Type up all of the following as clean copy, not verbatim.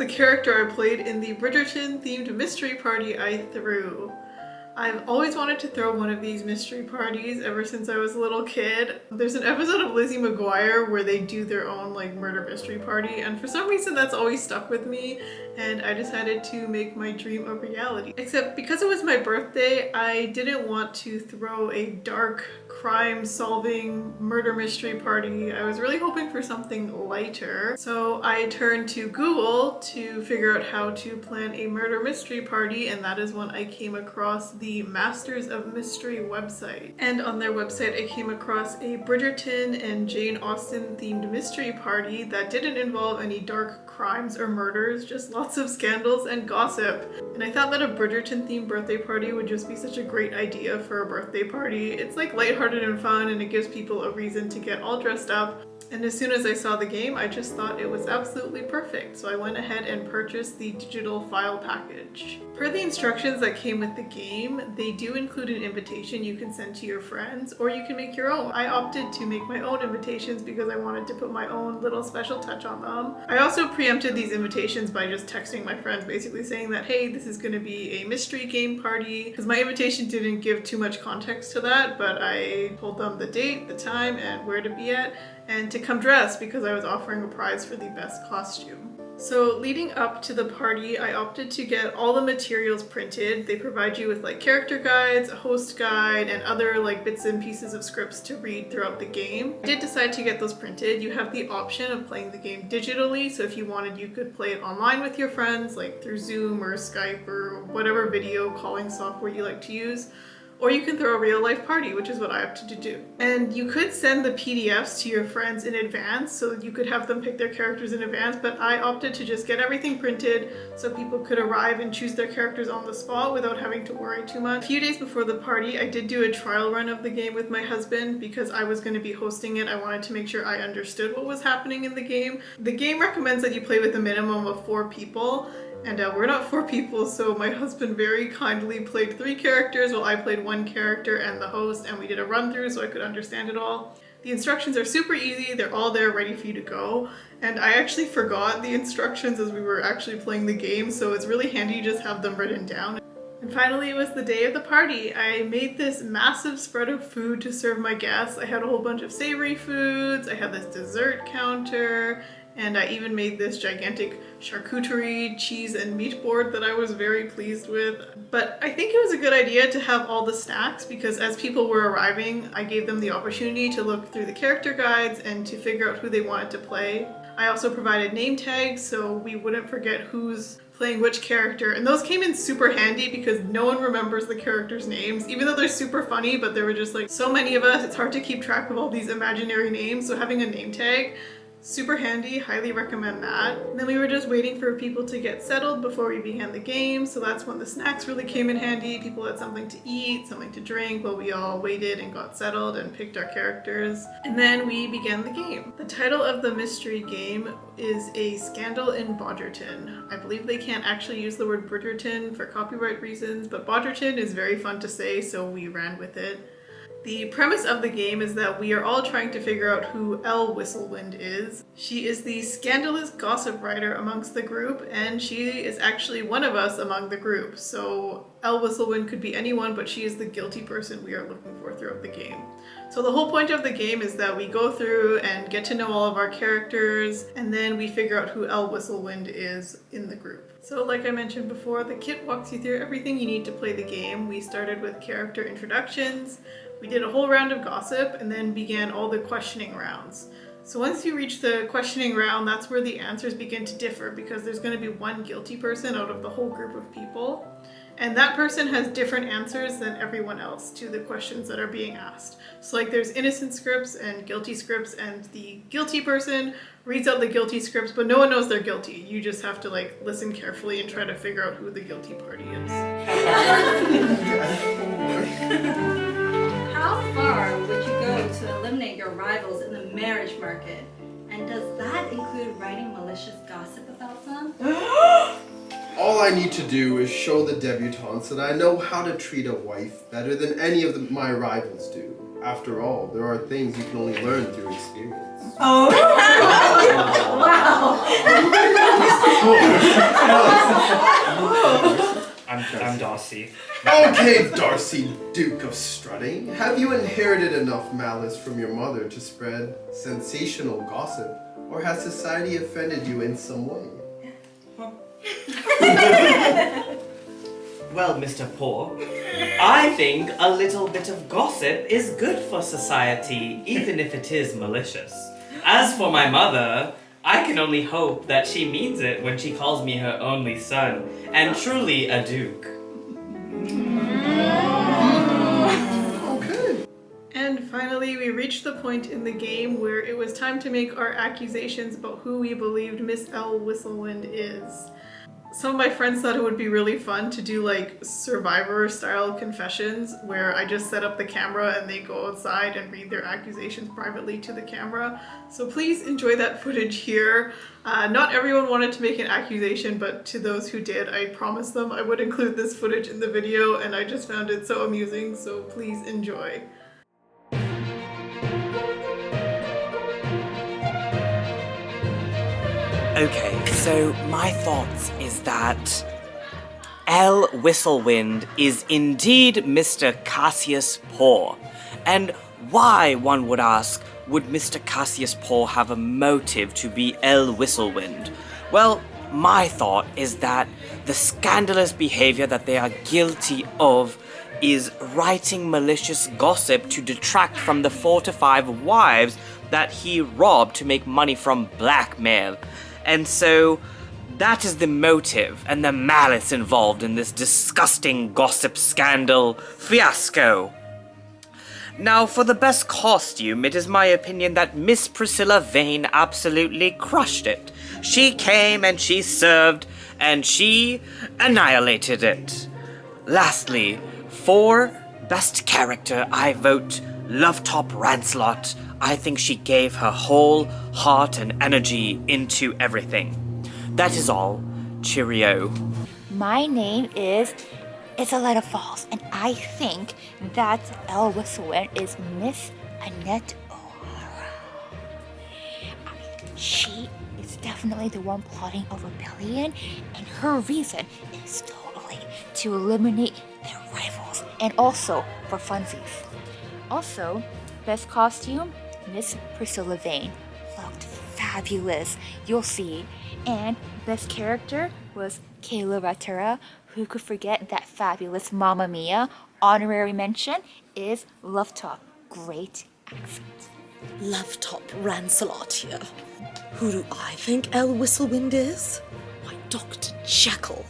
the character I played in the Bridgerton themed mystery party I threw. I've always wanted to throw one of these mystery parties ever since I was a little kid. There's an episode of Lizzie McGuire where they do their own like murder mystery party, and for some reason that's always stuck with me, and I decided to make my dream a reality. Except because it was my birthday, I didn't want to throw a dark crime-solving murder mystery party. I was really hoping for something lighter. So I turned to Google to figure out how to plan a murder mystery party, and that is when I came across the Masters of Mystery website. And on their website I came across a Bridgerton and Jane Austen themed mystery party that didn't involve any dark crimes or murders, just lots of scandals and gossip. And I thought that a Bridgerton themed birthday party would just be such a great idea for a birthday party. It's like lighthearted and fun, and it gives people a reason to get all dressed up. And as soon as I saw the game, I just thought it was absolutely perfect. So I went ahead and purchased the digital file package. Per the instructions that came with the game, they do include an invitation you can send to your friends, or you can make your own. I opted to make my own invitations because I wanted to put my own little special touch on them. I also preempted these invitations by just texting my friends, basically saying that, hey, this is going to be a mystery game party, because my invitation didn't give too much context to that, but I told them the date, the time, and where to be at, and to come dressed because I was offering a prize for the best costume. So leading up to the party, I opted to get all the materials printed. They provide you with like character guides, a host guide, and other like bits and pieces of scripts to read throughout the game. I did decide to get those printed. You have the option of playing the game digitally, so if you wanted, you could play it online with your friends, like through Zoom or Skype or whatever video calling software you like to use. Or you can throw a real life party, which is what I opted to do. And you could send the PDFs to your friends in advance, so you could have them pick their characters in advance, but I opted to just get everything printed so people could arrive and choose their characters on the spot without having to worry too much. A few days before the party, I did do a trial run of the game with my husband because I was going to be hosting it. I wanted to make sure I understood what was happening in the game. The game recommends that you play with a minimum of 4 people. And we're not 4 people, so my husband very kindly played 3 characters while I played 1 character and the host, and we did a run through so I could understand it all. The instructions are super easy, they're all there ready for you to go, and I actually forgot the instructions as we were actually playing the game, so it's really handy to just have them written down. And finally, it was the day of the party. I made this massive spread of food to serve my guests. I had a whole bunch of savory foods, I had this dessert counter, and I even made this gigantic charcuterie, cheese, and meat board that I was very pleased with. But I think it was a good idea to have all the snacks because as people were arriving, I gave them the opportunity to look through the character guides and to figure out who they wanted to play. I also provided name tags so we wouldn't forget who's playing which character, and those came in super handy because no one remembers the characters' names, even though they're super funny, but there were just like so many of us, it's hard to keep track of all these imaginary names, so having a name tag, super handy, highly recommend that. And then we were just waiting for people to get settled before we began the game, so that's when the snacks really came in handy. People had something to eat, something to drink while we all waited and got settled and picked our characters. And then we began the game. The title of the mystery game is A Scandal in Bodgerton. I believe they can't actually use the word Bridgerton for copyright reasons, but Bodgerton is very fun to say, so we ran with it. The premise of the game is that we are all trying to figure out who Elle Whistlewind is. She is the scandalous gossip writer amongst the group, and she is actually one of us among the group. So Elle Whistlewind could be anyone, but she is the guilty person we are looking for throughout the game. So the whole point of the game is that we go through and get to know all of our characters, and then we figure out who Elle Whistlewind is in the group. So like I mentioned before, the kit walks you through everything you need to play the game. We started with character introductions, we did a whole round of gossip, and then began all the questioning rounds. So once you reach the questioning round, that's where the answers begin to differ because there's going to be one guilty person out of the whole group of people. And that person has different answers than everyone else to the questions that are being asked. So like there's innocent scripts and guilty scripts, and the guilty person reads out the guilty scripts, but no one knows they're guilty. You just have to like listen carefully and try to figure out who the guilty party is. How far would you go to eliminate your rivals in the marriage market? And does that include writing malicious gossip about them? All I need to do is show the debutantes that I know how to treat a wife better than any of my rivals do. After all, there are things you can only learn through experience. Oh! Wow! I'm Darcy. Okay, Darcy, Duke of Strutting. Have you inherited enough malice from your mother to spread sensational gossip? Or has society offended you in some way? Well, Mr. Poor, I think a little bit of gossip is good for society, even if it is malicious. As for my mother, I can only hope that she means it when she calls me her only son, and truly a duke. Okay. And finally, we reached the point in the game where it was time to make our accusations about who we believed Miss L. Whistlewind is. Some of my friends thought it would be really fun to do like Survivor-style confessions where I just set up the camera and they go outside and read their accusations privately to the camera. So please enjoy that footage here. Not everyone wanted to make an accusation, but to those who did, I promised them I would include this footage in the video, and I just found it so amusing, so please enjoy. Okay, so my thoughts is that L. Whistlewind is indeed Mr. Cassius Poor. And why, one would ask, would Mr. Cassius Poor have a motive to be L. Whistlewind? Well, my thought is that the scandalous behavior that they are guilty of is writing malicious gossip to detract from the 4 to 5 wives that he robbed to make money from blackmail. And so, that is the motive and the malice involved in this disgusting gossip scandal fiasco. Now, for the best costume, it is my opinion that Miss Priscilla Vane absolutely crushed it. She came and she served, and she annihilated it. Lastly, for best character, I vote Lovetop Rancelot. I think she gave her whole heart and energy into everything. That is all. Cheerio. My name is Isoletta Falls, and I think that L. Whistlewind is Miss Annette O'Hara. She is definitely the one plotting a rebellion, and her reason is totally to eliminate their rivals, and also for funsies. Also, best costume, Miss Priscilla Vane. Looked fabulous, you'll see. And best character was Kayla Ratera. Who could forget that fabulous Mamma Mia? Honorary mention is Lovetop. Great accent. Lovetop Rancelot here. Who do I think L. Whistlewind is? Why, Dr. Jekyll.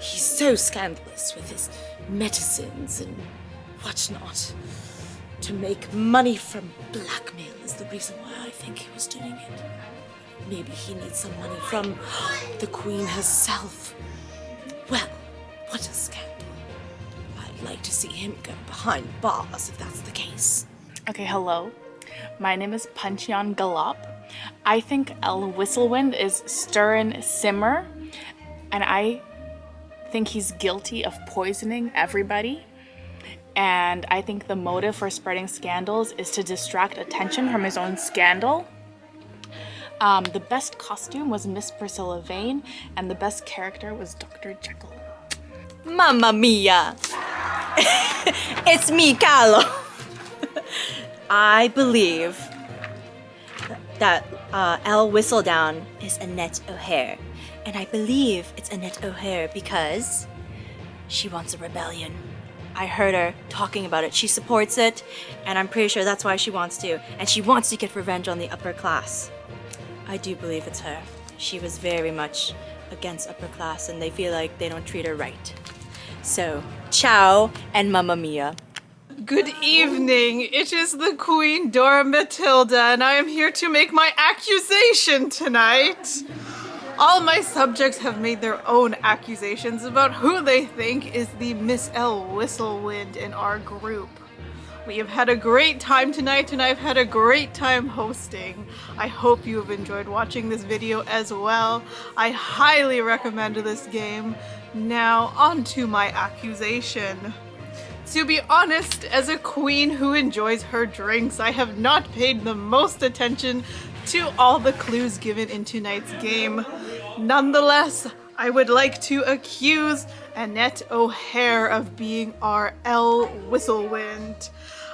He's so scandalous with his medicines and whatnot. To make money from blackmail is the reason why I think he was doing it. Maybe he needs some money from the Queen herself. Well, what a scandal. I'd like to see him go behind bars if that's the case. Okay, hello. My name is Puncheon Galop. I think L. Whistlewind is Stirrin Simmer, and I think he's guilty of poisoning everybody. And I think the motive for spreading scandals is to distract attention from his own scandal. The best costume was Miss Priscilla Vane, and the best character was Dr. Jekyll. Mamma mia! It's me, Carlo! I believe that L. Whistledown is Annette O'Hare. And I believe it's Annette O'Hare because she wants a rebellion. I heard her talking about it. She supports it, and I'm pretty sure that's why she wants to. And she wants to get revenge on the upper class. I do believe it's her. She was very much against upper class, and they feel like they don't treat her right. So, ciao and Mamma Mia. Good evening, it is the Queen Dora Matilda, and I am here to make my accusation tonight. All my subjects have made their own accusations about who they think is the Miss L. Whistlewind in our group. We have had a great time tonight, and I've had a great time hosting. I hope you have enjoyed watching this video as well. I highly recommend this game. Now, on to my accusation. To be honest, as a queen who enjoys her drinks, I have not paid the most attention to all the clues given in tonight's game. Nonetheless, I would like to accuse Annette O'Hare of being our Elle Whistlewind.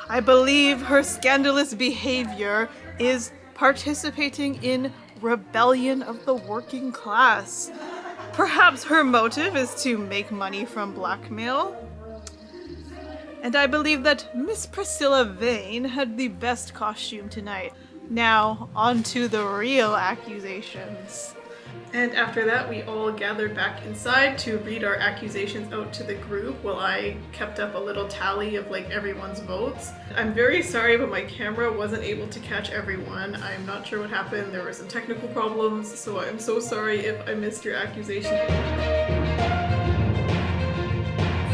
I believe her scandalous behavior is participating in rebellion of the working class. Perhaps her motive is to make money from blackmail. And I believe that Miss Priscilla Vane had the best costume tonight. Now, on to the real accusations. And after that, we all gathered back inside to read our accusations out to the group while I kept up a little tally of like everyone's votes. I'm very sorry, but my camera wasn't able to catch everyone. I'm not sure what happened. There were some technical problems, so I'm so sorry if I missed your accusation.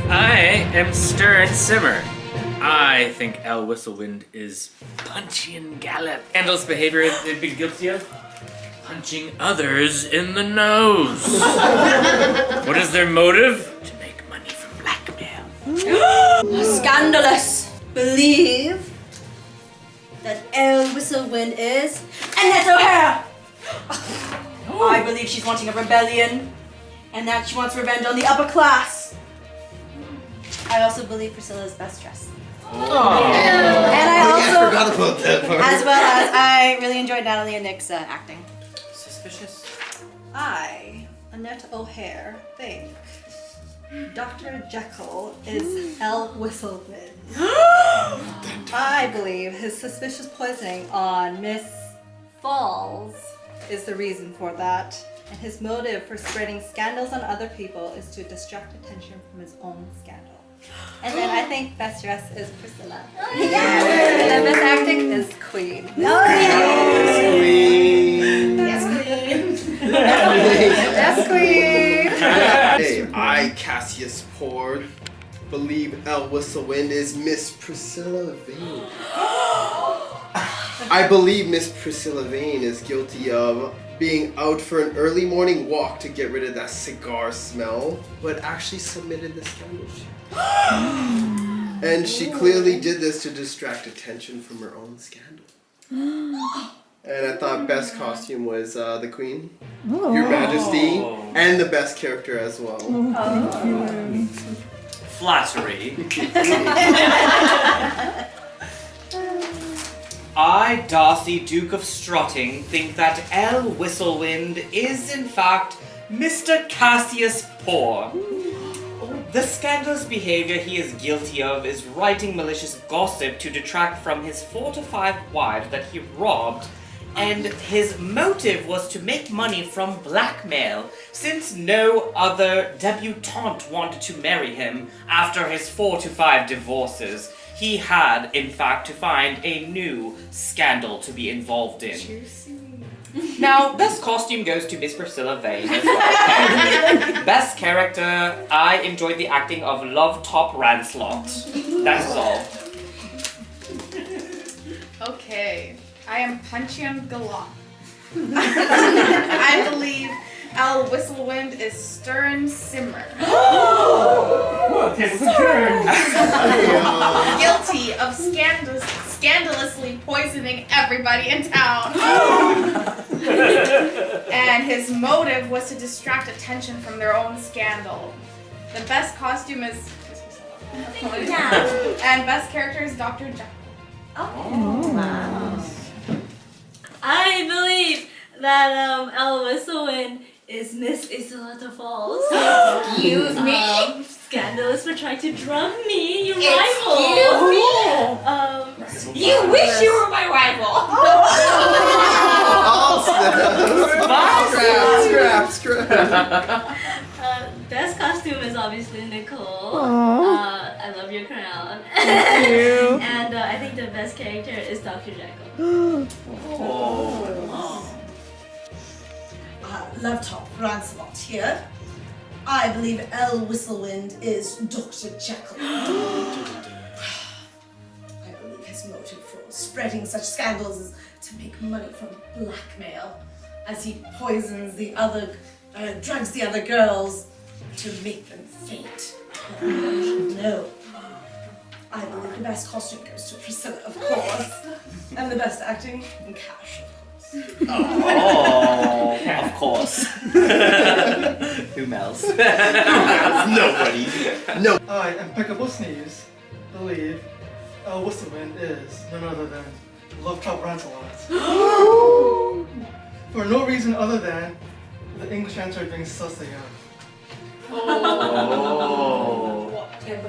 I am Stir and Simmer. I think Elle Whistlewind is punchy and gallop. Scandalous behavior they'd be guilty of? Punching others in the nose. What is their motive? To make money from blackmail. Scandalous. Believe that Elle Whistlewind is Annette O'Hare. I believe she's wanting a rebellion and that she wants revenge on the upper class. I also believe Priscilla's best dressed. And I forgot about that part. as well as I really enjoyed Natalie and Nick's acting. Suspicious? I, Annette O'Hare, think Dr. Jekyll is Elle Whistlewind. I believe his suspicious poisoning on Miss Falls is the reason for that. And his motive for spreading scandals on other people is to distract attention from his own scandal. And then I think best dress is Priscilla. And then best acting is Queen. Yes, Queen. Hey, I, Cassius Poor, believe Elle Whistlewind is Miss Priscilla Vane. I believe Miss Priscilla Vane is guilty of being out for an early morning walk to get rid of that cigar smell, but actually submitted the scandal sheet. And she clearly did this to distract attention from her own scandal. And I thought best costume was the Queen, Your Majesty, and the best character as well. Flattery. I, Darcy, Duke of Strutting, think that Elle Whistlewind is in fact Mr. Cassius Poor. The scandalous behavior he is guilty of is writing malicious gossip to detract from his 4 to 5 wives that he robbed, and his motive was to make money from blackmail, since no other debutante wanted to marry him after his 4 to 5 divorces. He had, in fact, to find a new scandal to be involved in. Now, best costume goes to Miss Priscilla Vane as well. Best character, I enjoyed the acting of Love Top Ranslot. That is all. Okay, I am Puncheon Galop. I believe Elle Whistlewind is Stern Simmer. Guilty of scandalously poisoning everybody in town. And his motive was to distract attention from their own scandal. The best costume is and best character is Dr. Jekyll. I believe that Elle Whistlewind is Miss Isolata Falls. Excuse me? Scandalous for trying to drum me, you Excuse me? You wish you were my rival. Scrap. Best costume is obviously Nicole. I love your crown. Thank you. And I think the best character is Dr. Jekyll. Love Top Rancelot here. I believe Elle Whistlewind is Dr. Jekyll. I believe his motive for spreading such scandals is to make money from blackmail, as he poisons the other, drugs the other girls to make them faint. No. I believe the best costume goes to Priscilla, of course. And the best acting, Cash, of course. Oh, of course. Who else? Nobody. No. I, Impeccable Sneeze, believe El Whistlewind is none other than Love Chop Rancelot. For no reason other than the English answer being Sussex. Oh. And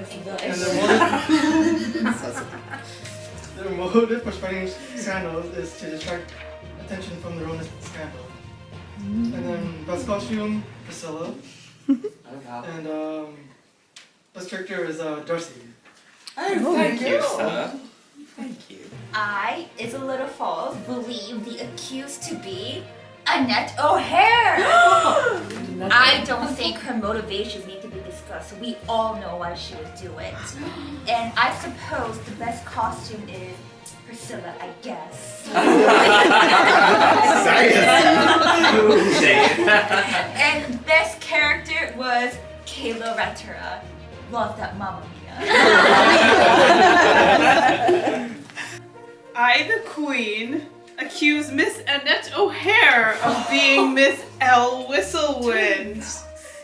their motive for spreading scandals is to distract attention from their own scandal. And then best costume, Priscilla. And best character is Darcy. Thank you, sir. Thank you. I, is a little false, believe the accused to be Annette O'Hare. I don't think her motivations need to be discussed. We all know why she would do it. And I suppose the best costume is Priscilla, I guess. And best character was Kayla Rettura. Love that Mamma Mia. I, the Queen, accuse Miss Annette O'Hare of being Miss El Whistlewind.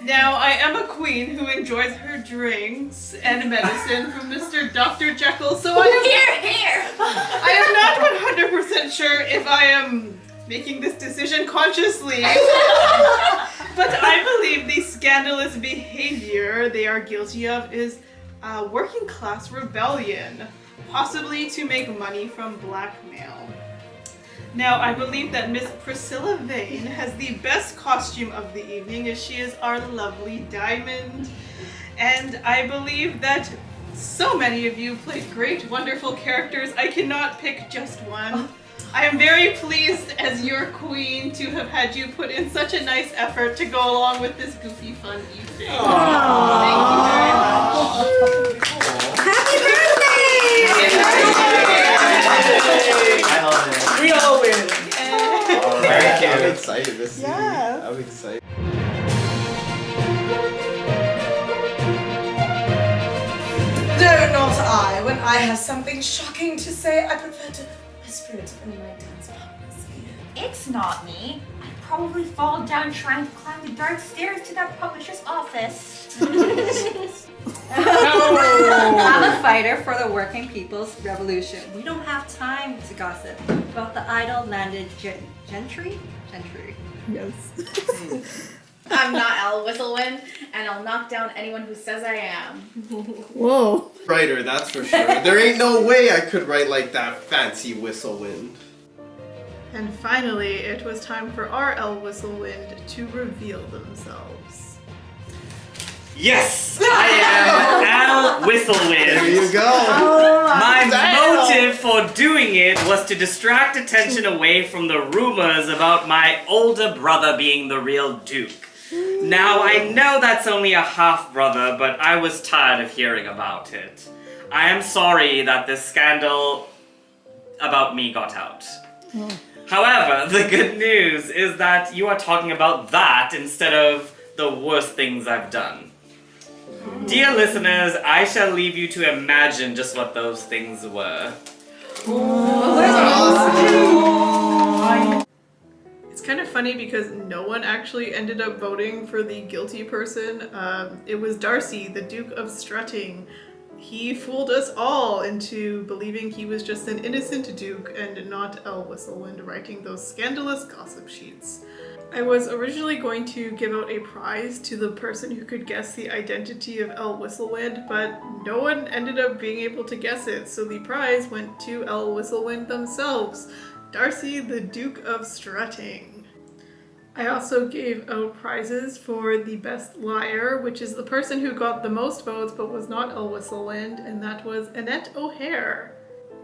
Now, I am a queen who enjoys her drinks and medicine from Mr. Dr. Jekyll, so I am not 100% sure if I am making this decision consciously. But I believe the scandalous behavior they are guilty of is working class rebellion, possibly to make money from blackmail. Now, I believe that Miss Priscilla Vane has the best costume of the evening, as she is our lovely diamond. And I believe that so many of you played great, wonderful characters. I cannot pick just one. I am very pleased as your queen to have had you put in such a nice effort to go along with this goofy, fun evening. Thank you very much. Happy birthday! We all win! Alright, I'm excited to see. I'm excited. No, not I. When I have something shocking to say, I prefer to whisper it in my dance partner's ear. It's not me. I'd probably fall down trying to climb the dark stairs to that publisher's office. I'm a fighter for the working people's revolution. We don't have time to gossip about the idle landed gentry. I'm not El Whistlewind, and I'll knock down anyone who says I am. Whoa. Writer, that's for sure. There ain't no way I could write like that fancy Whistlewind. And finally, it was time for our El Whistlewind to reveal themselves. Yes, I am Al Whistlewind. There you go. My motive for doing it was to distract attention away from the rumors about my older brother being the real Duke. Now, I know that's only a half-brother, but I was tired of hearing about it. I am sorry that this scandal about me got out. However, the good news is that you are talking about that instead of the worst things I've done. Dear listeners, I shall leave you to imagine just what those things were. It's kind of funny because no one actually ended up voting for the guilty person. It was Darcy, the Duke of Strutting. He fooled us all into believing he was just an innocent duke and not El Whistlewind writing those scandalous gossip sheets. I was originally going to give out a prize to the person who could guess the identity of El Whistlewind, but no one ended up being able to guess it, so the prize went to El Whistlewind themselves, Darcy, the Duke of Strutting. I also gave out prizes for the best liar, which is the person who got the most votes but was not El Whistlewind, and that was Annette O'Hare.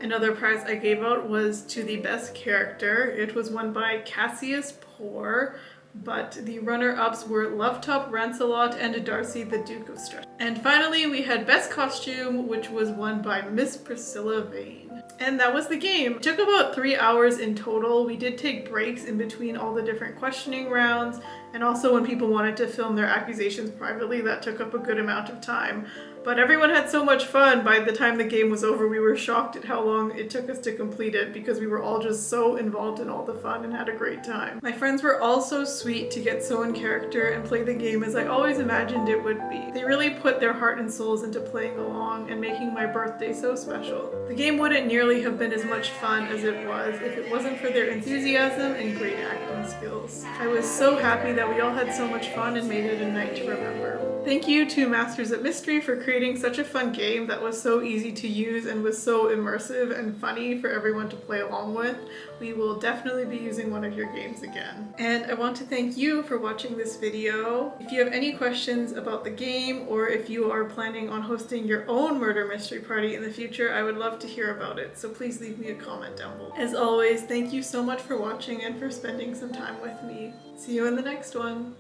Another prize I gave out was to the best character. It was won by Cassius Poor, but the runner-ups were Lovetop Rancelot and Darcy, the Duke of Strutting. And finally, we had best costume, which was won by Miss Priscilla Vane. And that was the game. It took about 3 hours in total. We did take breaks in between all the different questioning rounds, And also when people wanted to film their accusations privately, that took up a good amount of time. But everyone had so much fun. By the time the game was over, we were shocked at how long it took us to complete it because we were all just so involved in all the fun and had a great time. My friends were all so sweet to get so in character and play the game as I always imagined it would be. They really put their heart and souls into playing along and making my birthday so special. The game wouldn't nearly have been as much fun as it was if it wasn't for their enthusiasm and great acting skills. I was so happy that we all had so much fun and made it a night to remember. Thank you to Masters of Mystery for creating such a fun game that was so easy to use and was so immersive and funny for everyone to play along with. We will definitely be using one of your games again. And I want to thank you for watching this video. If you have any questions about the game or if you are planning on hosting your own murder mystery party in the future, I would love to hear about it. So please leave me a comment down below. As always, thank you so much for watching and for spending some time with me. See you in the next one.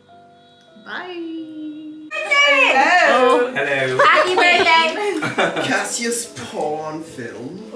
Bye! Hello. Hello. Happy birthday! Cassius porn film.